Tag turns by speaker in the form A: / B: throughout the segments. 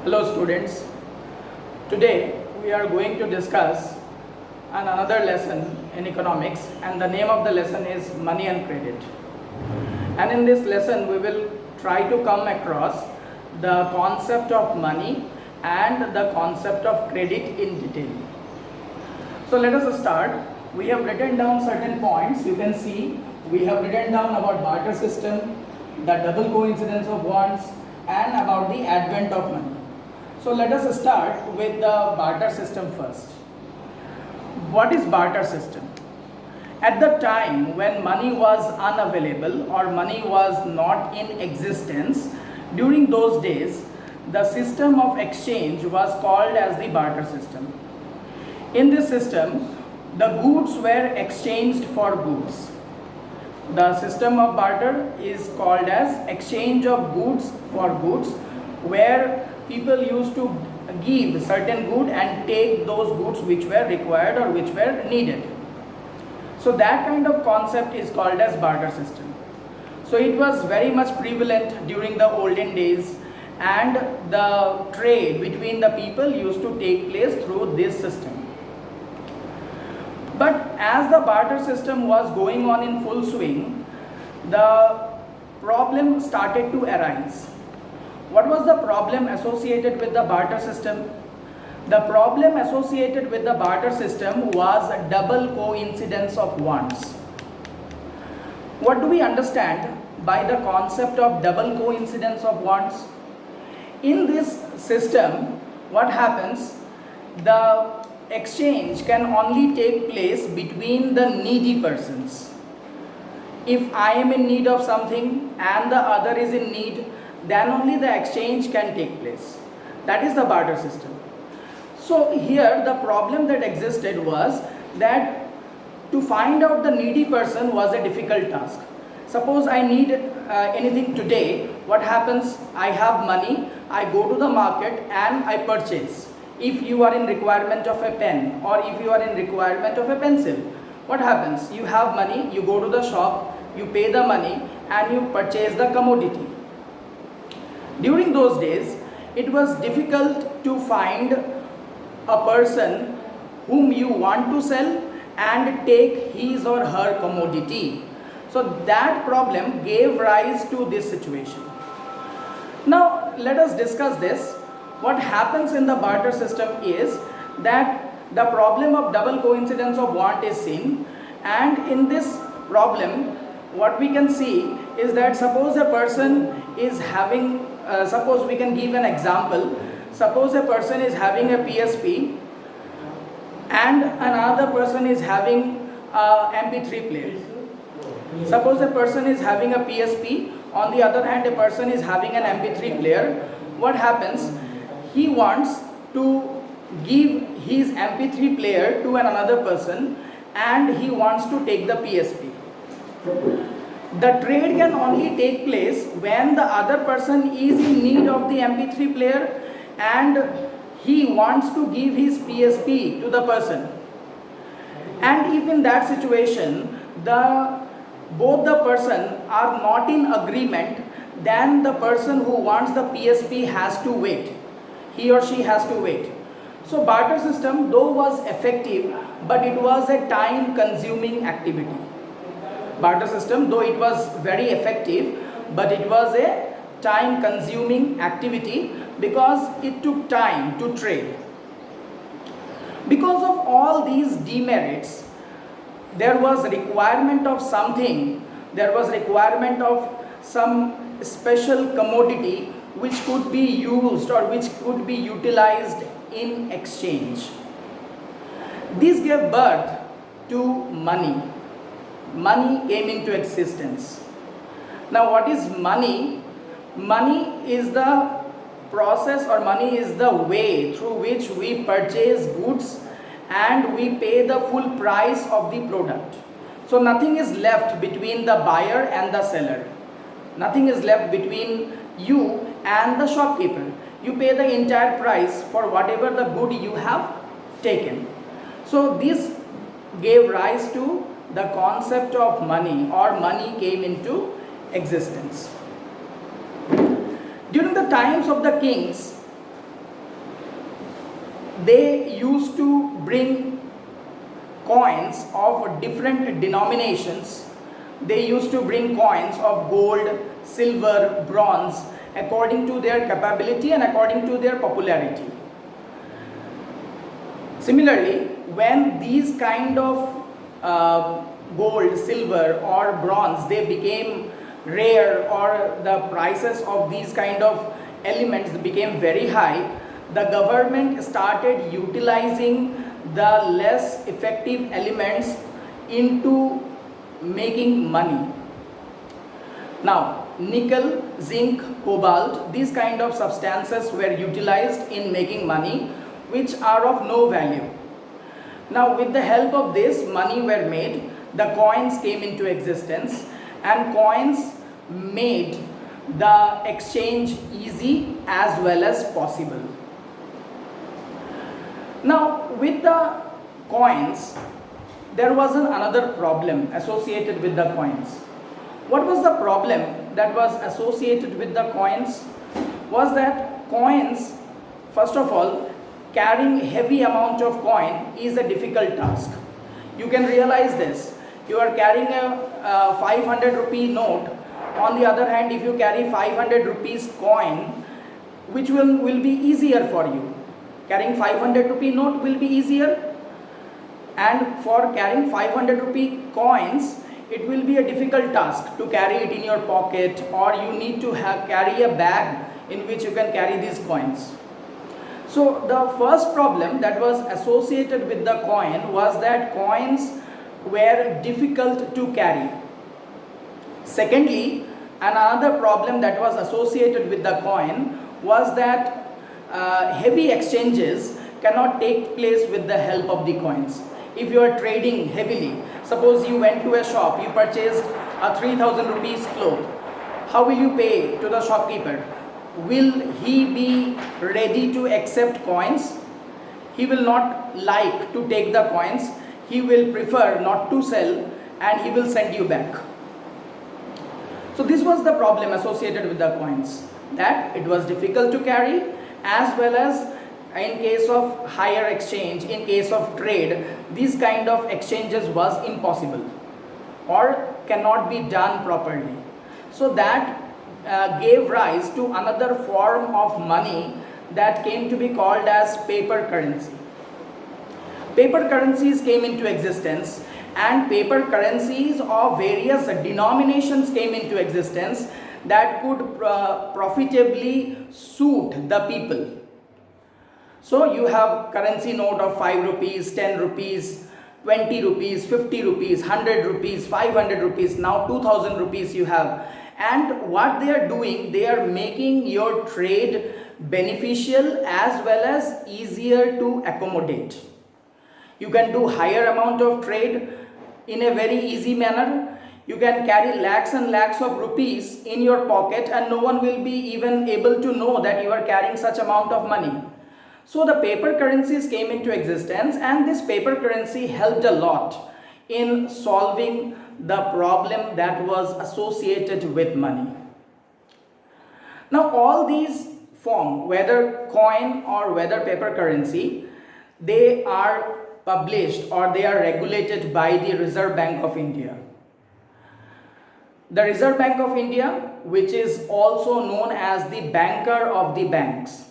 A: Hello students, today we are going to discuss another lesson in economics, and the name of the lesson is money and credit. And in this lesson we will try to come across the concept of money and the concept of credit in detail. So let us start. We have written down certain points. You can see we have written down about barter system, the double coincidence of wants, and about the advent of money. So let us start with the barter system first. What is barter system? At the time when money was unavailable or money was not in existence, during those days, the system of exchange was called as the barter system. In this system, the goods were exchanged for goods. The system of barter is called as exchange of goods for goods, where people used to give certain good and take those goods which were required or which were needed. So that kind of concept is called as barter system. So it was very much prevalent during the olden days, and the trade between the people used to take place through this system. But as the barter system was going on in full swing, the problem started to arise. What was the problem associated with the barter system? The problem associated with the barter system was a double coincidence of wants. What do we understand by the concept of double coincidence of wants? In this system, what happens? The exchange can only take place between the needy persons. If I am in need of something and the other is in need, then only the exchange can take place. That is the barter system. So here the problem that existed was that to find out the needy person was a difficult task. Suppose I need anything today, what happens? I have money, I go to the market and I purchase. If you are in requirement of a pen or if you are in requirement of a pencil, what happens? You have money, you go to the shop, you pay the money and you purchase the commodity. During those days, it was difficult to find a person whom you want to sell and take his or her commodity. So that problem gave rise to this situation. Now let us discuss this. What happens in the barter system is that the problem of double coincidence of want is seen, and in this problem what we can see is that suppose a person is having, suppose we can give an example, suppose a person is having a PSP and another person is having a MP3 player. Suppose a person is having a PSP, on the other hand a person is having an MP3 player. What happens? He wants to give his MP3 player to another person and he wants to take the PSP. The trade can only take place when the other person is in need of the MP3 player and he wants to give his PSP to the person. And if in that situation both the person are not in agreement, then the person who wants the PSP has to wait. He or she has to wait. So barter system though was effective, but it was a time consuming activity. Barter system though it was very effective, but it was a time consuming activity because it took time to trade. Because of all these demerits, there was requirement of something, there was requirement of some special commodity which could be used or which could be utilized in exchange. This gave birth to money. Money came into existence. Now what is money? Money is the process, or money is the way through which we purchase goods and we pay the full price of the product. So nothing is left between the buyer and the seller. Nothing is left between you and the shopkeeper. You pay the entire price for whatever the good you have taken. So this gave rise to the concept of money, or money came into existence. During the times of the kings, they used to bring coins of different denominations. They used to bring coins of gold, silver, bronze, according to their capability and according to their popularity. Similarly, when these kind of gold, silver or bronze, they became rare, or the prices of these kind of elements became very high, the government started utilizing the less effective elements into making money. Now, nickel, zinc, cobalt, these kind of substances were utilized in making money, which are of no value. Now, with the help of this, money were made, the coins came into existence, and coins made the exchange easy as well as possible. Now, with the coins, there was another problem associated with the coins. What was the problem that was associated with the coins? Was that coins, first of all, carrying heavy amount of coin is a difficult task. You can realize this. You are carrying a 500 rupee note. On the other hand, if you carry 500 rupees coin, which will be easier for you? Carrying 500 rupee note will be easier, and for carrying 500 rupee coins, it will be a difficult task to carry it in your pocket, or you need to carry a bag in which you can carry these coins. So the first problem that was associated with the coin was that coins were difficult to carry. Secondly, another problem that was associated with the coin was that heavy exchanges cannot take place with the help of the coins. If you are trading heavily, suppose you went to a shop, you purchased a 3000 rupees cloth, how will you pay to the shopkeeper? Will he be ready to accept coins? He will not like to take the coins. He will prefer not to sell, and he will send you back. So this was the problem associated with the coins, that it was difficult to carry, as well as in case of higher exchange, in case of trade, these kind of exchanges was impossible or cannot be done properly. So that gave rise to another form of money that came to be called as paper currency. Paper currencies came into existence, and paper currencies of various denominations came into existence that could profitably suit the people. So you have currency note of 5 rupees, 10 rupees, 20 rupees, 50 rupees, 100 rupees, 500 rupees, now 2000 rupees you have. And what they are doing, they are making your trade beneficial as well as easier to accommodate. You can do higher amount of trade in a very easy manner. You can carry lakhs and lakhs of rupees in your pocket, and no one will be even able to know that you are carrying such amount of money. So the paper currencies came into existence, and this paper currency helped a lot in solving the problem that was associated with money. Now all these form, whether coin or whether paper currency, they are published or they are regulated by the Reserve Bank of India. The Reserve Bank of India, which is also known as the banker of the banks.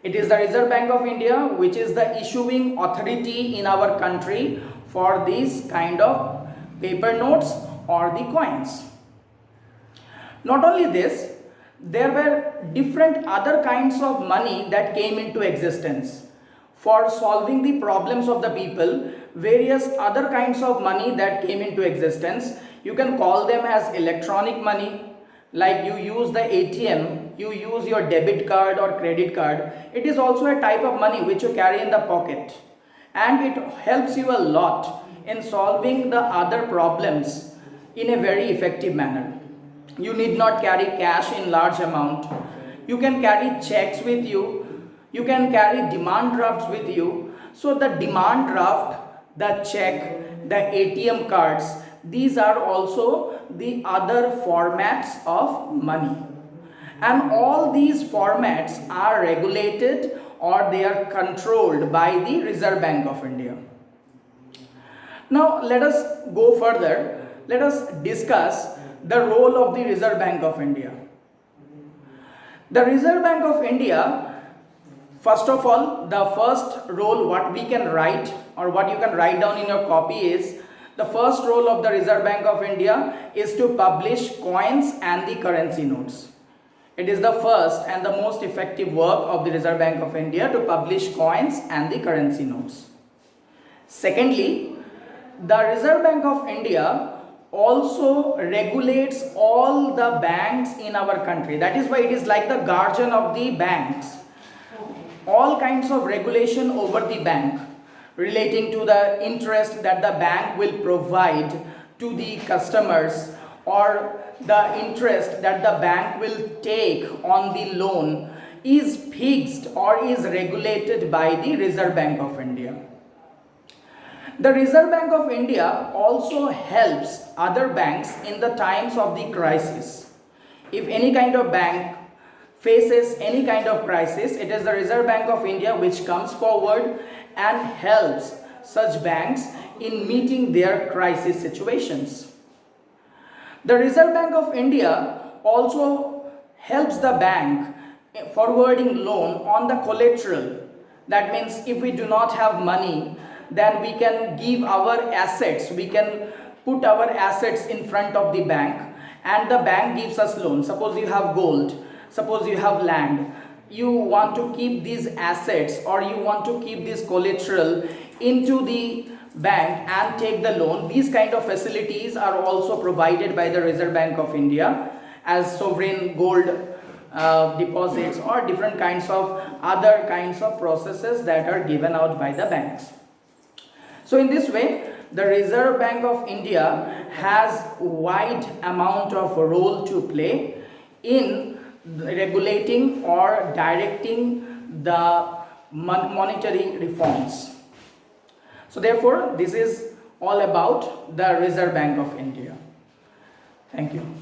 A: It is the Reserve Bank of India which is the issuing authority in our country for these kind of paper notes or the coins. Not only this, there were different other kinds of money that came into existence. For solving the problems of the people, various other kinds of money that came into existence, you can call them as electronic money. Like you use the ATM, you use your debit card or credit card. It is also a type of money which you carry in the pocket, and it helps you a lot in solving the other problems in a very effective manner. You need not carry cash in large amount. You can carry checks with you. You can carry demand drafts with you. So the demand draft, the check, the ATM cards, these are also the other formats of money. And all these formats are regulated or they are controlled by the Reserve Bank of India. Now let us go further. Let us discuss the role of the Reserve Bank of India. The Reserve Bank of India, first of all, the first role what we can write or what you can write down in your copy is, the first role of the Reserve Bank of India is to publish coins and the currency notes. It is the first and the most effective work of the Reserve Bank of India to publish coins and the currency notes. Secondly, the Reserve Bank of India also regulates all the banks in our country. That is why it is like the guardian of the banks. All kinds of regulation over the bank relating to the interest that the bank will provide to the customers, or the interest that the bank will take on the loan, is fixed or is regulated by the Reserve Bank of India. The Reserve Bank of India also helps other banks in the times of the crisis. If any kind of bank faces any kind of crisis, it is the Reserve Bank of India which comes forward and helps such banks in meeting their crisis situations. The Reserve Bank of India also helps the bank forwarding loan on the collateral. That means if we do not have money, then we can give our assets, we can put our assets in front of the bank and the bank gives us loan. Suppose you have gold, suppose you have land, you want to keep these assets or you want to keep this collateral into the bank and take the loan. These kind of facilities are also provided by the Reserve Bank of India as sovereign gold deposits or different kinds of other kinds of processes that are given out by the banks. So in this way, the Reserve Bank of India has wide amount of role to play in regulating or directing the monetary reforms. So therefore, this is all about the Reserve Bank of India. Thank you.